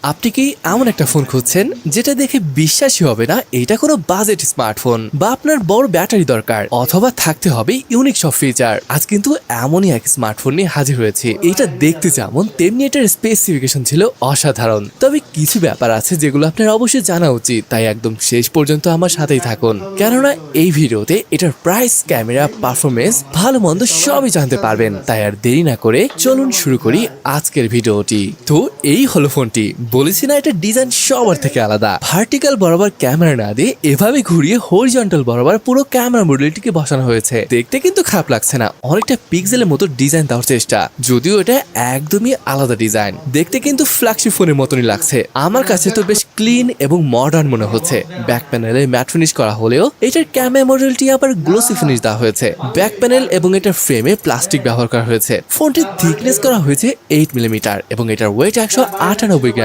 আপনি কি এমন একটা ফোন খুঁজছেন যেটা দেখে বিশ্বাসই হবে না এটা কোনো বাজেট স্মার্টফোন, বা আপনার বড় ব্যাটারি দরকার, অথবা থাকতে হবে ইউনিক সব ফিচার? আজ কিন্তু এমনই এক স্মার্টফোন নিয়ে হাজির হয়েছে। এটা দেখতে যেমন তেমনি এটার স্পেসিফিকেশন ছিল অসাধারণ। তবে কিছু ব্যাপার আছে যেগুলো আপনার অবশ্যই জানা উচিত, তাই একদম শেষ পর্যন্ত আমার সাথেই থাকুন, কেননা এই ভিডিওতে এটার প্রাইস, ক্যামেরা, পারফরমেন্স, ভালো মন্দ সবই জানতে পারবেন। তাই আর দেরি না করে চলুন শুরু করি আজকের ভিডিওটি। তো এই হলো ফোনটি। বলেছি না, এটা ডিজাইন সবার থেকে আলাদা। ভার্টিক্যাল বরাবর ক্যামেরা না দিয়ে এভাবে ঘুরিয়ে হরিজন্টাল বরাবর পুরো ক্যামেরা মডেলটিকে বসানো হয়েছে। দেখতে কিন্তু খারাপ লাগছে না, অনেকটা পিক্সেলের মতো ডিজাইন দেওয়ার চেষ্টা, যদিও এটা একদমই আলাদা ডিজাইন। দেখতে কিন্তু ফ্ল্যাগশিপ ফোনের মতনই লাগছে। আমার কাছে তো বেশ ক্লিন এবং মডার্ন মনে হচ্ছে। ব্যাক প্যানেলে ম্যাট ফিনিশ করা হলেও এটার ক্যামেরা মডেলটি আবার গ্লোসি ফিনিশ দেওয়া হয়েছে। ব্যাক প্যানেল এবং এটার ফ্রেমে প্লাস্টিক ব্যবহার করা হয়েছে। ফোনটির থিকনেস করা হয়েছে 8 মিলিমিটার এবং এটার ওয়েট 198 গ্রাম।